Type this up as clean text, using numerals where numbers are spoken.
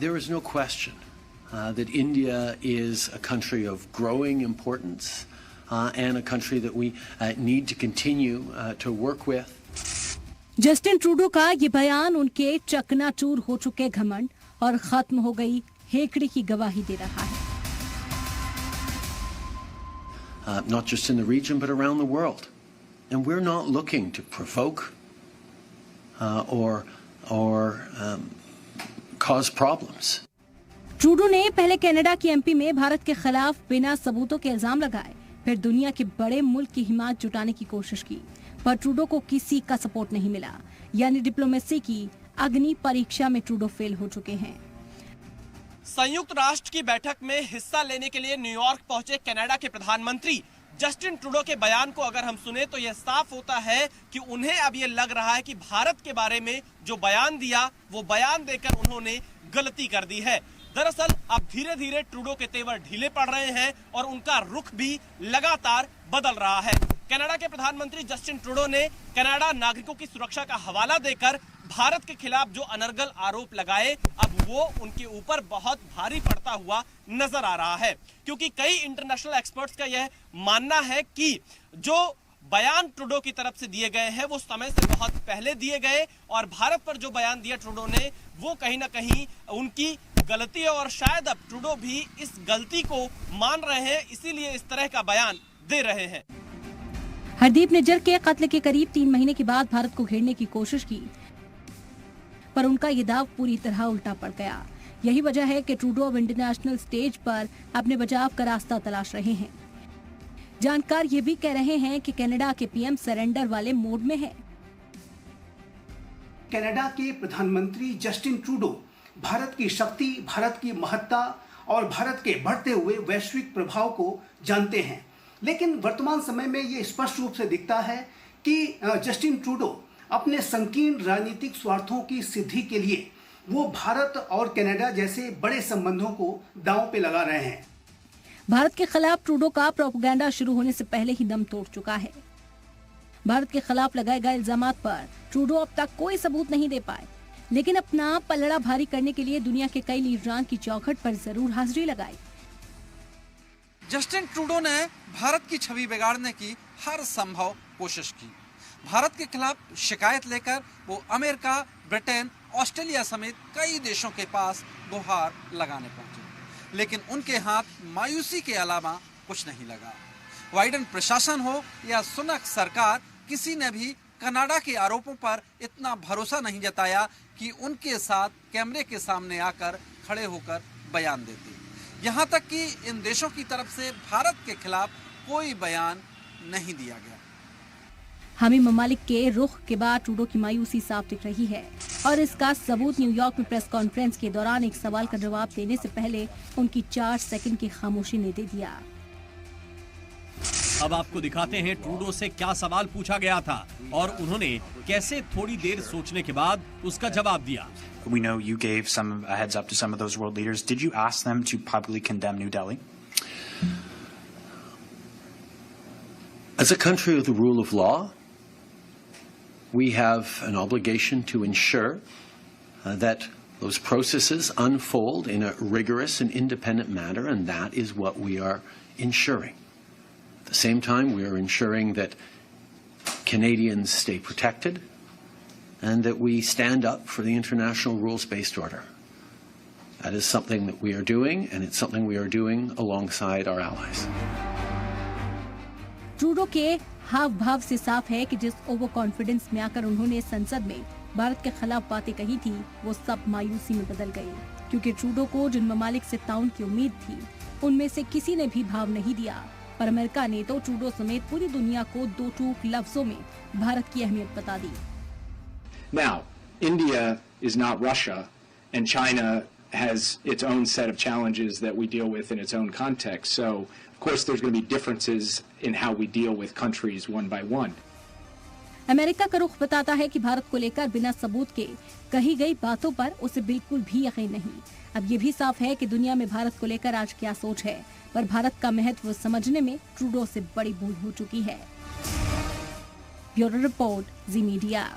There is no question that India is a country of growing importance and a country that we need to continue to work with. Justin Trudeau का ये बयान उनके चकनाचूर हो चुके घमंड और खत्म हो गई हेकड़ी की गवाही दे रहा है. Not just in the region but around the world. And we're not looking to provoke or cause problems. Trudeau ने पहले कनाडा की एमपी में भारत के खिलाफ बिना सबूतों के इल्जाम लगाए, फिर दुनिया के बड़े मुल्क की हिमायत जुटाने की कोशिश की, पर ट्रूडो को किसी का सपोर्ट नहीं मिला. यानी डिप्लोमेसी की अग्नि परीक्षा में ट्रूडो फेल हो चुके हैं. संयुक्त राष्ट्र की बैठक में हिस्सा लेने के लिए न्यूयॉर्क पहुंचे कनाडा के प्रधानमंत्री जस्टिन ट्रूडो के बयान को अगर हम सुने तो यह साफ होता है कि उन्हें अब यह लग रहा है कि भारत के बारे में जो बयान दिया वो बयान देकर उन्होंने गलती कर दी है. दरअसल अब धीरे धीरे ट्रूडो के तेवर ढीले पड़ रहे हैं और उनका रुख भी लगातार बदल रहा है. कनाडा के प्रधानमंत्री जस्टिन ट्रूडो ने कनाडा नागरिकों की सुरक्षा का हवाला देकर भारत के खिलाफ जो अनर्गल आरोप लगाए अब वो उनके ऊपर बहुत भारी पड़ता हुआ नजर आ रहा है, क्योंकि कई इंटरनेशनल एक्सपर्ट्स का यह मानना है कि जो बयान ट्रूडो की तरफ से दिए गए हैं वो समय से बहुत पहले दिए गए और भारत पर जो बयान दिया ट्रूडो ने वो कहीं ना कहीं उनकी गलती है और शायद अब ट्रूडो भी इस गलती को मान रहे हैं, इसीलिए इस तरह का बयान दे रहे हैं. हरदीप निज्जर के कत्ल के करीब 3 महीने के बाद भारत को घेरने की कोशिश की, पर उनका ये दाव पूरी तरह उल्टा पड़ गया. यही वजह है कि ट्रूडो अब इंटरनेशनल स्टेज पर अपने बचाव का रास्ता तलाश रहे हैं. जानकार ये भी कह रहे हैं कि कनाडा के पीएम सरेंडर वाले मोड में है. कनाडा के प्रधानमंत्री जस्टिन ट्रूडो भारत की शक्ति, भारत की महत्ता और भारत के बढ़ते हुए वैश्विक प्रभाव को जानते हैं, लेकिन वर्तमान समय में ये स्पष्ट रूप से दिखता है कि जस्टिन ट्रूडो अपने संकीर्ण राजनीतिक स्वार्थों की सिद्धि के लिए वो भारत और कनाडा जैसे बड़े संबंधों को दांव पे लगा रहे हैं. भारत के खिलाफ ट्रूडो का प्रोपेगेंडा शुरू होने से पहले ही दम तोड़ चुका है. भारत के खिलाफ लगाए गए इल्जामात पर ट्रूडो अब तक कोई सबूत नहीं दे पाए, लेकिन अपना पलड़ा भारी करने के लिए दुनिया के कई लीडरान की चौखट पर जरूर हाजिरी लगाई. जस्टिन ट्रूडो ने भारत की छवि बिगाड़ने की हर संभव कोशिश की. भारत के खिलाफ शिकायत लेकर वो अमेरिका, ब्रिटेन, ऑस्ट्रेलिया समेत कई देशों के पास गुहार लगाने पहुंचे, लेकिन उनके हाथ मायूसी के अलावा कुछ नहीं लगा. बाइडेन प्रशासन हो या सुनक सरकार, किसी ने भी कनाडा के आरोपों पर इतना भरोसा नहीं जताया कि उनके साथ कैमरे के सामने आकर खड़े होकर बयान देते. यहाँ तक कि इन देशों की तरफ से भारत के खिलाफ कोई बयान नहीं दिया गया. हामी ममालिक के रुख के बाद ट्रूडो की मायूसी साफ दिख रही है और इसका सबूत न्यूयॉर्क में प्रेस कॉन्फ्रेंस के दौरान एक सवाल का जवाब देने से पहले उनकी 4 सेकंड की खामोशी ने दे दिया. अब आपको दिखाते हैं ट्रूडो से क्या सवाल पूछा गया था और उन्होंने कैसे थोड़ी देर सोचने के बाद उसका जवाब दिया. We know you gave some a heads up to some of those world leaders. Did you ask them to publicly condemn New Delhi? As a country of the rule of law, we have an obligation to ensure that those processes unfold in a rigorous and independent manner, and that is what we are ensuring. At the same time, we are ensuring that Canadians stay protected and that we stand up for the international rules-based order. That is something that we are doing, and it's something we are doing alongside our allies. Trudeau के हाव भाव से साफ है कि जिस over confidence में आकर उन्होंने संसद में भारत के खिलाफ बातें कही थी वो सब मायूसी में बदल गई, क्योंकि ट्रूडो को जिन ममालिक से ताउन की उम्मीद थी उनमें से किसी ने भी भाव नहीं दिया. पर अमेरिका ने तो ट्रूडो समेत पूरी दुनिया को 2 टूक लफ्जों में भारत की अहमियत बता दी. Now, India is not Russia, and China has its own set of challenges that we deal with in its own context. So, of course, there's going to be differences in how we deal with countries one by one. America का रुख बताता है कि भारत को लेकर बिना सबूत के कही गई बातों पर उसे बिल्कुल भी यकीन नहीं. अब ये भी साफ है कि दुनिया में भारत को लेकर आज क्या सोच है, पर भारत का महत्व समझने में ट्रूडो से बड़ी भूल हो चुकी है. ब्यूरो रिपोर्ट, जी मीडिया.